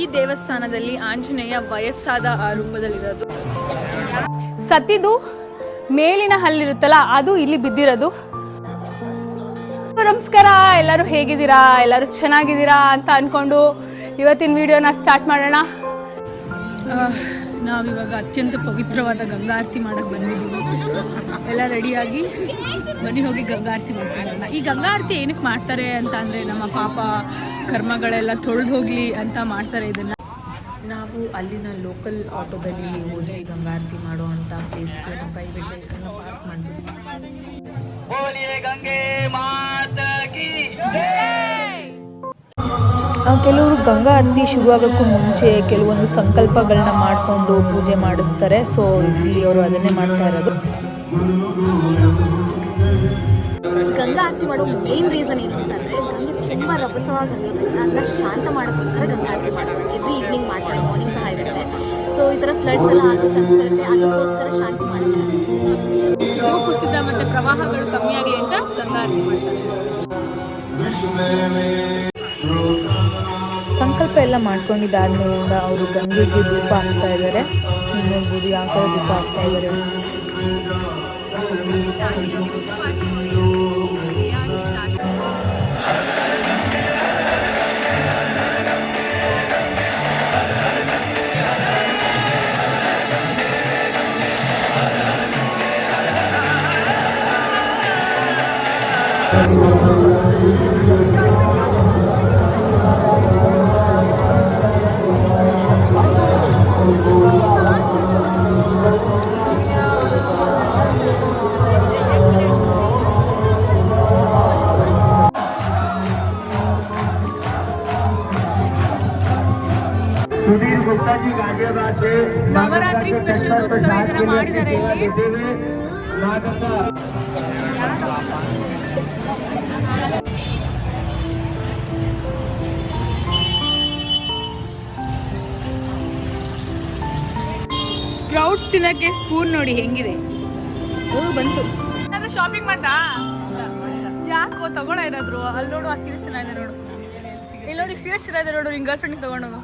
ಈ ದೇವಸ್ಥಾನದಲ್ಲಿ ಆಂಜನೇಯ ವಯಸ್ಸಾದ ಆ ರೂಪದಲ್ಲಿರೋದು. ಸತಿದು ಮೇಲಿನ ಹಲ್ಲಿರುತ್ತಲ್ಲ ಅದು ಇಲ್ಲಿ ಬಿದ್ದಿರೋದು. ನಮಸ್ಕಾರ, ಎಲ್ಲರೂ ಹೇಗಿದ್ದೀರಾ? ಎಲ್ಲರೂ ಚೆನ್ನಾಗಿದ್ದೀರಾ ಅಂತ ಅಂದ್ಕೊಂಡು ಇವತ್ತಿನ ವಿಡಿಯೋನ ಸ್ಟಾರ್ಟ್ ಮಾಡೋಣ. ನಾವಿವಾಗ ಅತ್ಯಂತ ಪವಿತ್ರವಾದ ಗಂಗಾ ಆರತಿ ಮಾಡಕ್ಕೆ ಬಂದಿದ್ದೀವಿ. ಎಲ್ಲ ರೆಡಿಯಾಗಿ ಬನ್ನಿ ಹೋಗಿ ಗಂಗಾ ಆರತಿ ಮಾಡ್ಕೊಳ್ಳೋಣ. ಈ ಗಂಗಾ ಆರತಿ ಏನಕ್ಕೆ ಮಾಡ್ತಾರೆ ಅಂತ ಅಂದರೆ ನಮ್ಮ ಪಾಪ ಕರ್ಮಗಳೆಲ್ಲ ತೊಳೆದು ಹೋಗಲಿ ಅಂತ ಮಾಡ್ತಾರೆ ಇದನ್ನು. ನಾವು ಅಲ್ಲಿನ ಲೋಕಲ್ ಆಟೋದಲ್ಲಿ ಹೋದ್ವಿ ಗಂಗಾ ಆರತಿ ಮಾಡೋ ಅಂತ ಪ್ಲೇಸ್ಗೆ. ನಮ್ಮ ಪ್ರೈವೇಟ್ ವೆಹಿಕಲ್ನ ಪಾರ್ಕ್ ಮಾಡಿದ್ವಿ. ಕೆಲವರು ಗಂಗಾ ಆರತಿ ಶುರುವಾಗೋಕ್ಕೂ ಮುಂಚೆ ಕೆಲವೊಂದು ಸಂಕಲ್ಪಗಳನ್ನ ಮಾಡಿಕೊಂಡು ಪೂಜೆ ಮಾಡಿಸ್ತಾರೆ. ಸೊ ಇಲ್ಲಿ ಅವರು ಅದನ್ನೇ ಮಾಡ್ತಾ ಇರೋದು. ಗಂಗಾ ಆರತಿ ಮಾಡೋ ಮೇನ್ ರೀಸನ್ ಏನು ಅಂತಂದರೆ ಗಂಗೆ ತುಂಬ ರಭಸವಾಗಿ ಹರಿಯೋದ್ರಿಂದ ಅದನ್ನ ಶಾಂತ ಮಾಡೋಕ್ಕೋಸ್ಕರ ಗಂಗಾ ಆರತಿ ಮಾಡೋದು. ಎವ್ರಿ ಈವ್ನಿಂಗ್ ಮಾಡ್ತಾರೆ, ಮಾರ್ನಿಂಗ್ ಸಹ ಇರುತ್ತೆ. ಸೊ ಈ ಥರ ಫ್ಲಡ್ಸ್ ಎಲ್ಲ ಆಗೋ ಚಾನ್ಸಸ್ ಇರುತ್ತೆ, ಅದಕ್ಕೋಸ್ಕರ ಶಾಂತಿ ಮಾಡ್ತಾರೆ. ಭೂಕುಸಿತ ಮತ್ತು ಪ್ರವಾಹಗಳು ಕಮ್ಮಿಯಾಗಿ ಅಂತ ಗಂಗಾ ಆರತಿ ಮಾಡ್ತಾರೆ. ಸಂಕಲ್ಪ ಎಲ್ಲ ಮಾಡ್ಕೊಂಡಿದ್ದಾದ್ಮೇಲಿಂದ ಅವರು ಗಂಗೆಗೆ ಧೂಪ ಹಾಕ್ತಾ ಇದ್ದಾರೆ. ನೋಡ್ಬೋದು ಯಾವ ಥರ ಧೂಪ ಹಾಕ್ತಾ ಇದ್ದಾರೆ. ನವರಾತ್ರಿ ಸ್ಪೆಷಲ್ಗೋಸ್ಕರ ಇದನ್ನ ಮಾಡಿದ್ದಾರೆ ಇಲ್ಲಿ. ಸ್ಪ್ರೌಟ್ಸ್ ತಿನ್ನಕ್ಕೆ ಸ್ಪೂನ್ ನೋಡಿ ಹೆಂಗಿದೆ. ಬಂತು. ನಾನು ಶಾಪಿಂಗ್ ಮಾಡ್ದಾ? ಯಾಕೋ ತಗೊಳ ಇರೋದ್ರು. ಅಲ್ಲಿ ನೋಡು, ಆ ಸೀರೆ ಚೆನ್ನಾಗಿದೆ ನೋಡು. ಇಲ್ಲಿ ನೋಡಿ ಸೀರೆ ಚೆನ್ನಾಗಿದೆ ನೋಡು. ನಿನ್ನ ಗರ್ಲ್ ಫ್ರೆಂಡ್ಗೆ ತಗೊಂಡೋಗು.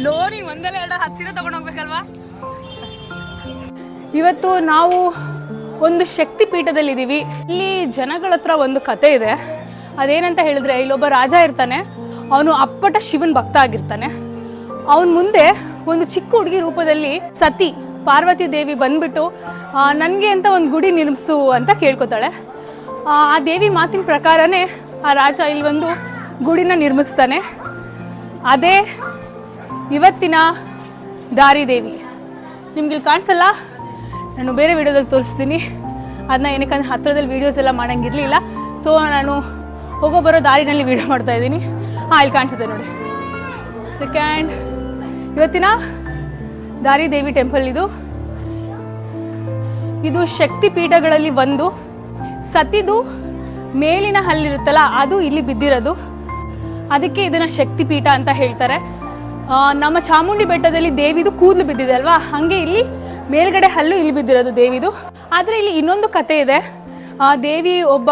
ಲೋನಿ ಒಂದಲ್ಲ ಎರಡು 10 ಸೀರೆ ತಗೊಂಡೋಗ್ಬೇಕಲ್ವಾ? ಇವತ್ತು ನಾವು ಒಂದು ಶಕ್ತಿ ಪೀಠದಲ್ಲಿದ್ದೀವಿ. ಇಲ್ಲಿ ಜನಗಳ ಹತ್ರ ಒಂದು ಕತೆ ಇದೆ. ಅದೇನಂತ ಹೇಳಿದ್ರೆ, ಇಲ್ಲೊಬ್ಬ ರಾಜ ಇರ್ತಾನೆ. ಅವನು ಅಪ್ಪಟ ಶಿವನ್ ಭಕ್ತ ಆಗಿರ್ತಾನೆ. ಅವನ ಮುಂದೆ ಒಂದು ಚಿಕ್ಕ ಹುಡುಗಿ ರೂಪದಲ್ಲಿ ಸತಿ ಪಾರ್ವತಿ ದೇವಿ ಬಂದ್ಬಿಟ್ಟು ನನಗೆ ಅಂತ ಒಂದು ಗುಡಿ ನಿರ್ಮಿಸು ಅಂತ ಕೇಳ್ಕೊತಾಳೆ. ಆ ದೇವಿ ಮಾತಿನ ಪ್ರಕಾರನೇ ಆ ರಾಜ ಇಲ್ಲಿ ಒಂದು ಗುಡಿನ ನಿರ್ಮಿಸ್ತಾನೆ. ಅದೇ ಇವತ್ತಿನ ದಾರಿದೇವಿ. ನಿಮ್ಗೆ ಇಲ್ಲಿ ಕಾಣಿಸಲ್ಲ, ನಾನು ಬೇರೆ ವಿಡಿಯೋದಲ್ಲಿ ತೋರಿಸ್ತೀನಿ. ಅದನ್ನ ಏನಕ್ಕಂದ್ರೆ ಹತ್ತಿರದಲ್ಲಿ ವೀಡಿಯೋಸ್ ಎಲ್ಲ ಮಾಡೋಂಗಿರಲಿಲ್ಲ. ಸೊ ನಾನು ಹೋಗೋ ಬರೋ ದಾರಿನಲ್ಲಿ ವೀಡಿಯೋ ಮಾಡ್ತಾ ಇದ್ದೀನಿ. ಇಲ್ಲಿ ಕಾಣಿಸುತ್ತೆ ನೋಡಿ. ಸೆಕೆಂಡ್, ಇವತ್ತಿನ ದಾರಿದೇವಿ ಟೆಂಪಲ್ ಇದು ಶಕ್ತಿ ಪೀಠಗಳಲ್ಲಿ ಒಂದು. ಸತಿದು ಮೇಲಿನ ಹಲ್ಲಿರುತ್ತಲ್ಲ ಅದು ಇಲ್ಲಿ ಬಿದ್ದಿರೋದು. ಅದಕ್ಕೆ ಇದನ್ನು ಶಕ್ತಿ ಪೀಠ ಅಂತ ಹೇಳ್ತಾರೆ. ನಮ್ಮ ಚಾಮುಂಡಿ ಬೆಟ್ಟದಲ್ಲಿ ದೇವಿದು ಕೂದಲು ಬಿದ್ದಿದೆ ಅಲ್ವಾ, ಹಾಗೆ ಇಲ್ಲಿ ಮೇಲ್ಗಡೆ ಹಲ್ಲು ಇಲ್ಲಿ ಬಿದ್ದಿರೋದು ದೇವಿದು. ಆದರೆ ಇಲ್ಲಿ ಇನ್ನೊಂದು ಕತೆ ಇದೆ. ದೇವಿ ಒಬ್ಬ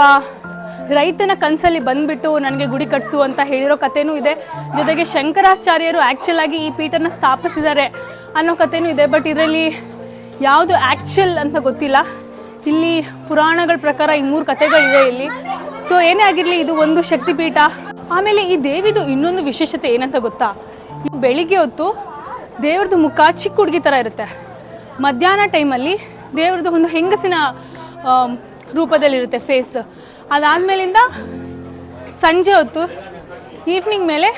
ರೈತನ ಕನಸಲ್ಲಿ ಬಂದ್ಬಿಟ್ಟು ನನಗೆ ಗುಡಿ ಕಟ್ಸು ಅಂತ ಹೇಳಿರೋ ಕಥೆನೂ ಇದೆ. ಜೊತೆಗೆ ಶಂಕರಾಚಾರ್ಯರು ಆ್ಯಕ್ಚುಲ್ ಆಗಿ ಈ ಪೀಠನ ಸ್ಥಾಪಿಸಿದ್ದಾರೆ ಅನ್ನೋ ಕಥೆನೂ ಇದೆ. ಬಟ್ ಇದರಲ್ಲಿ ಯಾವುದು ಆ್ಯಕ್ಚುಲ್ ಅಂತ ಗೊತ್ತಿಲ್ಲ. ಇಲ್ಲಿ ಪುರಾಣಗಳ ಪ್ರಕಾರ ಈ 3 ಕಥೆಗಳಿದೆ ಇಲ್ಲಿ. ಸೊ ಏನೇ ಆಗಿರಲಿ, ಇದು ಒಂದು ಶಕ್ತಿಪೀಠ. ಆಮೇಲೆ ಈ ದೇವಿದು ಇನ್ನೊಂದು ವಿಶೇಷತೆ ಏನಂತ ಗೊತ್ತಾ? ಈ ಬೆಳಿಗ್ಗೆ ಹೊತ್ತು ದೇವ್ರದ್ದು ಮುಖ ಚಿಕ್ಕ ಹುಡುಗಿ ಥರ ಇರುತ್ತೆ. ಮಧ್ಯಾಹ್ನ ಟೈಮಲ್ಲಿ ದೇವ್ರದ್ದು ಒಂದು ಹೆಂಗಸಿನ ರೂಪದಲ್ಲಿರುತ್ತೆ ಫೇಸ್. ಅದಾದಮೇಲಿಂದ ಸಂಜೆ ಹೊತ್ತು ಈವ್ನಿಂಗ್ ಮೇಲೆ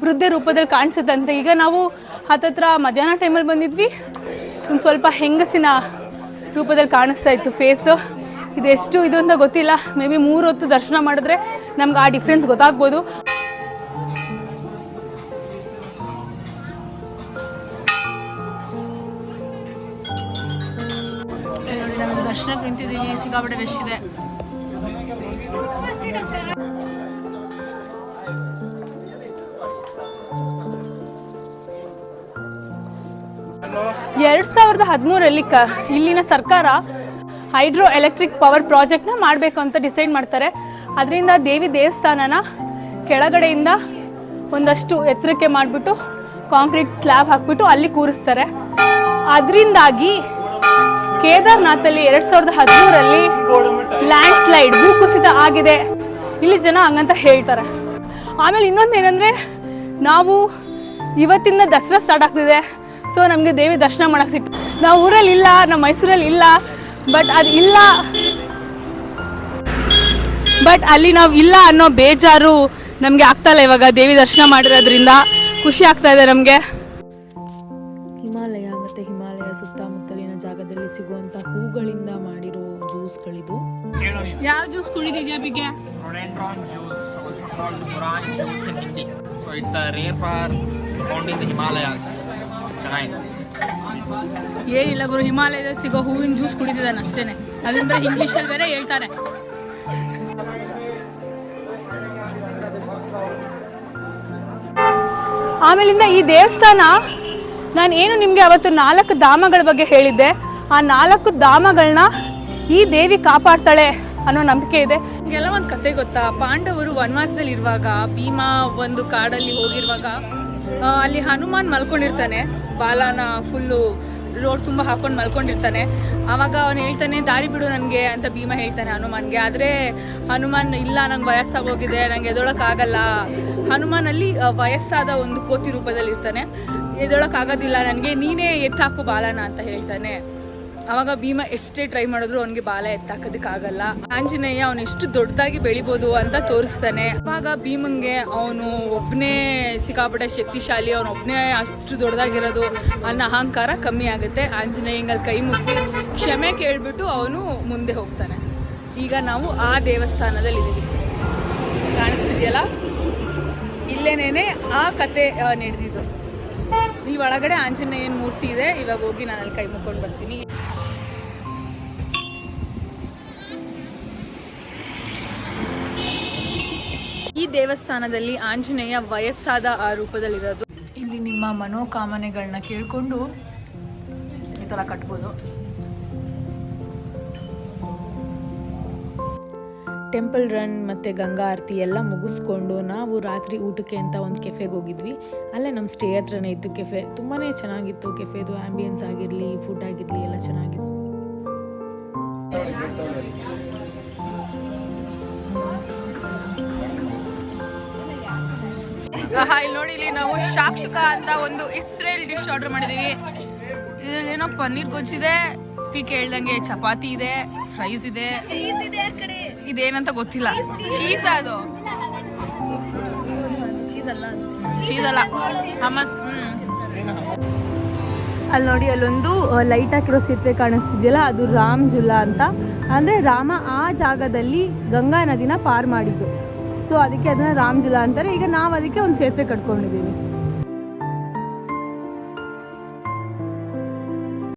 ವೃದ್ಧೆ ರೂಪದಲ್ಲಿ ಕಾಣಿಸುತ್ತಂತೆ. ಈಗ ನಾವು ಹತ್ತತ್ರ ಮಧ್ಯಾಹ್ನ ಟೈಮಲ್ಲಿ ಬಂದಿದ್ವಿ, ಒಂದು ಸ್ವಲ್ಪ ಹೆಂಗಸಿನ ರೂಪದಲ್ಲಿ ಕಾಣಿಸ್ತಾ ಇತ್ತು ಫೇಸು. ಇದೆಷ್ಟು ಇದು ಅಂತ ಗೊತ್ತಿಲ್ಲ. ಮೇ ಬಿ 3 ಹೊತ್ತು ದರ್ಶನ ಮಾಡಿದ್ರೆ ನಮ್ಗೆ ಆ ಡಿಫ್ರೆನ್ಸ್ ಗೊತ್ತಾಗ್ಬೋದು. ನೋಡಿ, ನಮಗೆ ದರ್ಶನಕ್ಕೆ ನಿಂತಿದ್ದೀವಿ. ಸಿಕ್ಕಾಪಟ್ಟೆ ರಶ್ ಇದೆ. ಎರಡು 2013ರಲ್ಲಿ ಇಲ್ಲಿನ ಸರ್ಕಾರ ಹೈಡ್ರೋ ಎಲೆಕ್ಟ್ರಿಕ್ ಪವರ್ ಪ್ರಾಜೆಕ್ಟ್ನ ಮಾಡಬೇಕು ಅಂತ ಡಿಸೈಡ್ ಮಾಡ್ತಾರೆ. ಅದರಿಂದ ದೇವಿ ದೇವಸ್ಥಾನನ ಕೆಳಗಡೆಯಿಂದ ಒಂದಷ್ಟು ಎತ್ತರಕ್ಕೆ ಮಾಡಿಬಿಟ್ಟು ಕಾಂಕ್ರೀಟ್ ಸ್ಲ್ಯಾಬ್ ಹಾಕ್ಬಿಟ್ಟು ಅಲ್ಲಿ ಕೂರಿಸ್ತಾರೆ. ಅದರಿಂದಾಗಿ ಕೇದಾರ್ನಾಥಲ್ಲಿ 2013ರಲ್ಲಿ ಲ್ಯಾಂಡ್ ಸ್ಲೈಡ್ ಭೂಕುಸಿತ ಆಗಿದೆ, ಇಲ್ಲಿ ಜನ ಹಂಗಂತ ಹೇಳ್ತಾರೆ. ಆಮೇಲೆ ಇನ್ನೊಂದು ಏನಂದರೆ, ನಾವು ಇವತ್ತಿಂದ ದಸರಾ ಸ್ಟಾರ್ಟ್ ಆಗ್ತಿದೆ, ಸೊ ನಮಗೆ ದೇವಿ ದರ್ಶನ ಮಾಡೋಕ್ಕೆ ಸಿಕ್ತು. ನಾವು ಊರಲ್ಲಿ ಇಲ್ಲ, ನಮ್ಮ ಮೈಸೂರಲ್ಲಿ ಇಲ್ಲ, ಬಟ್ ಅದು ಇಲ್ಲ, ಬಟ್ ಅಲ್ಲಿ ನಾವು ಇಲ್ಲ ಅನ್ನೋ ಬೇಜಾರು ನಮಗೆ ಆಗ್ತಾಯಿಲ್ಲ. ಇವಾಗ ದೇವಿ ದರ್ಶನ ಮಾಡಿರೋದ್ರಿಂದ ಖುಷಿ ಆಗ್ತಾ ಇದೆ ನಮಗೆ. ಹಿಮಾಲಯ ಮತ್ತು ಹಿಮಾಲಯ ಸುತ್ತಮುತ್ತಲಿನ ಜಾಗದಲ್ಲಿ ಸಿಗುವಂಥ ಹೂಗಳಿಂದ ಮಾಡಿರೋ ಜ್ಯೂಸ್ಗಳಿದು. ಯಾವ ಜ್ಯೂಸ್ ಕುಡಿದಿದ್ಯಾ ಬಿಗೆ? Rhododendron juice, also called Moran juice in Hindi. So it's a rare flower found in the Himalayas. ಚೆನ್ನಾಗಿದೆ. ಏನಿಲ್ಲ ಗುರು, ಹಿಮಾಲಯದಲ್ಲಿ ಸಿಗೋ ಹೂವಿನ ಜ್ಯೂಸ್ ಕುಡಿತಿದ್ದಾನೆ ಅಷ್ಟೇ. ಅದರಿಂದ ಇಂಗ್ಲೀಷಲ್ಲಿ ಬೇರೆ ಹೇಳ್ತಾನೆ. ಆಮೇಲಿಂದ ಈ ದೇವಸ್ಥಾನ, ನಾನು ಏನು ನಿಮಗೆ ಅವತ್ತು 4 ಧಾಮಗಳ ಬಗ್ಗೆ ಹೇಳಿದ್ದೆ, ಆ 4 ಧಾಮಗಳನ್ನ ಈ ದೇವಿ ಕಾಪಾಡ್ತಾಳೆ ಅನ್ನೋ ನಂಬಿಕೆ ಇದೆ. ನಿಮಗೆಲ್ಲ ಒಂದು ಕತೆ ಗೊತ್ತಾ? ಪಾಂಡವರು ವನವಾಸದಲ್ಲಿ ಇರುವಾಗ, ಭೀಮಾ ಒಂದು ಕಾಡಲ್ಲಿ ಹೋಗಿರುವಾಗ ಅಲ್ಲಿ ಹನುಮಾನ್ ಮಲ್ಕೊಂಡಿರ್ತಾನೆ, ಬಾಲನ ಫುಲ್ಲು ರೋಡ್ ತುಂಬ ಹಾಕೊಂಡು ಮಲ್ಕೊಂಡಿರ್ತಾನೆ. ಆವಾಗ ಅವನು ಹೇಳ್ತಾನೆ, ದಾರಿ ಬಿಡು ನನಗೆ ಅಂತ ಭೀಮಾ ಹೇಳ್ತಾನೆ ಹನುಮಾನ್ಗೆ. ಆದರೆ ಹನುಮಾನ್, ಇಲ್ಲ ನಂಗೆ ವಯಸ್ಸಾಗೋಗಿದೆ, ನಂಗೆ ಎದೊಳಕ್ಕಾಗಲ್ಲ. ಹನುಮಾನಲ್ಲಿ ವಯಸ್ಸಾದ ಒಂದು ಕೋತಿ ರೂಪದಲ್ಲಿ ಇರ್ತಾನೆ. ಎದೊಳಕ್ಕಾಗೋದಿಲ್ಲ ನನಗೆ, ನೀನೇ ಎತ್ತಾಕು ಬಾಲನ ಅಂತ ಹೇಳ್ತಾನೆ. ಆವಾಗ ಭೀಮ ಎಷ್ಟೇ ಟ್ರೈ ಮಾಡಿದ್ರು ಅವನಿಗೆ ಬಾಲ ಎತ್ತಾಕೋದಕ್ಕಾಗಲ್ಲ. ಆಂಜನೇಯ ಅವನು ಎಷ್ಟು ದೊಡ್ಡದಾಗಿ ಬೆಳಿಬೋದು ಅಂತ ತೋರಿಸ್ತಾನೆ. ಆವಾಗ ಭೀಮಂಗೆ ಅವನು ಒಬ್ಬನೇ ಸಿಕ್ಕಾಪಟ್ಟೆ ಶಕ್ತಿಶಾಲಿ, ಅವನು ಒಬ್ಬನೇ ಅಷ್ಟು ದೊಡ್ಡದಾಗಿರೋದು ಅನ್ನೋ ಅಹಂಕಾರ ಕಮ್ಮಿ ಆಗುತ್ತೆ. ಆಂಜನೇಯಂಗಲ್ಲಿ ಕೈ ಮುಟ್ಟಿ ಕ್ಷಮೆ ಕೇಳಿಬಿಟ್ಟು ಅವನು ಮುಂದೆ ಹೋಗ್ತಾನೆ. ಈಗ ನಾವು ಆ ದೇವಸ್ಥಾನದಲ್ಲಿ ಇದ್ದೀವಿ, ಕಾಣಿಸ್ತಿದೆಯಲ್ಲ, ಇಲ್ಲೇನೇನೆ ಆ ಕತೆ ನಡೆದಿದ್ದು. ಇಲ್ಲಿ ಒಳಗಡೆ ಆಂಜನೇಯನ ಮೂರ್ತಿ ಇದೆ. ಇವಾಗ ಹೋಗಿ ನಾನು ಅಲ್ಲಿ ಕೈ ಮುಕ್ಕೊಂಡು ಬರ್ತೀನಿ. ಈ ದೇವಸ್ಥಾನದಲ್ಲಿ ಆಂಜನೇಯ ವಯಸ್ಸಾದ ಆ ರೂಪದಲ್ಲಿರೋದು. ಇಲ್ಲಿ ನಿಮ್ಮ ಮನೋಕಾಮನೆಗಳನ್ನ ಕೇಳಿಕೊಂಡು ಈ ಥರ ಕಟ್ಬೋದು. ಟೆಂಪಲ್ ರನ್ ಮತ್ತು ಗಂಗಾ ಆರತಿ ಎಲ್ಲ ಮುಗಿಸ್ಕೊಂಡು ನಾವು ರಾತ್ರಿ ಊಟಕ್ಕೆ ಅಂತ ಒಂದು ಕೆಫೆಗೆ ಹೋಗಿದ್ವಿ. ಅಲ್ಲೇ ನಮ್ಮ ಸ್ಟೇ ಹತ್ರನೇ ಇತ್ತು ಕೆಫೆ. ತುಂಬಾ ಚೆನ್ನಾಗಿತ್ತು ಕೆಫೆದು. ಆ್ಯಂಬಿಯನ್ಸ್ ಆಗಿರಲಿ, ಫುಡ್ ಆಗಿರಲಿ ಎಲ್ಲ ಚೆನ್ನಾಗಿತ್ತು. ಇಲ್ಲಿ ನೋಡಿ, ಇಲ್ಲಿ ನಾವು ಶಾಕ್ಷುಕಾ ಅಂತ ಒಂದು ಇಸ್ರೇಲ್ ಡಿಶ್ ಆರ್ಡರ್ ಮಾಡಿದ್ದೀವಿ. ಇದರಲ್ಲಿ ಏನೋ ಪನ್ನೀರ್ ಗೊಜ್ಜಿದೆ, ಪಿಕ್ ಹೇಳ್ದಂಗೆ ಚಪಾತಿ ಇದೆ, ಫ್ರೈಸ್ ಇದೆ, ಇದೇನಂತ ಗೊತ್ತಿಲ್ಲ. ಚೀಸ್ ಅದು ಚೀಸ್ ಅಲ್ಲ, ಹಮಸ್. ಅಲ್ಲಿ ನೋಡಿ, ಅಲ್ಲೊಂದು ಲೈಟ್ ಹಾಕಿರೋ ಸೇತುವೆ ಕಾಣಿಸ್ತಿದೆಯಲ್ಲ, ಅದು ರಾಮ್ ಜುಲಾ ಅಂತ. ಅಂದರೆ ರಾಮ ಆ ಜಾಗದಲ್ಲಿ ಗಂಗಾ ನದಿನ ಪಾರ್ ಮಾಡಿದ್ದು, ಸೊ ಅದಕ್ಕೆ ಅದನ್ನ ರಾಮ್ ಜುಲಾ ಅಂತಾರೆ. ಈಗ ನಾವು ಅದಕ್ಕೆ ಒಂದು ಸೇತುವೆ ಕಟ್ಕೊಂಡಿದ್ದೀವಿ.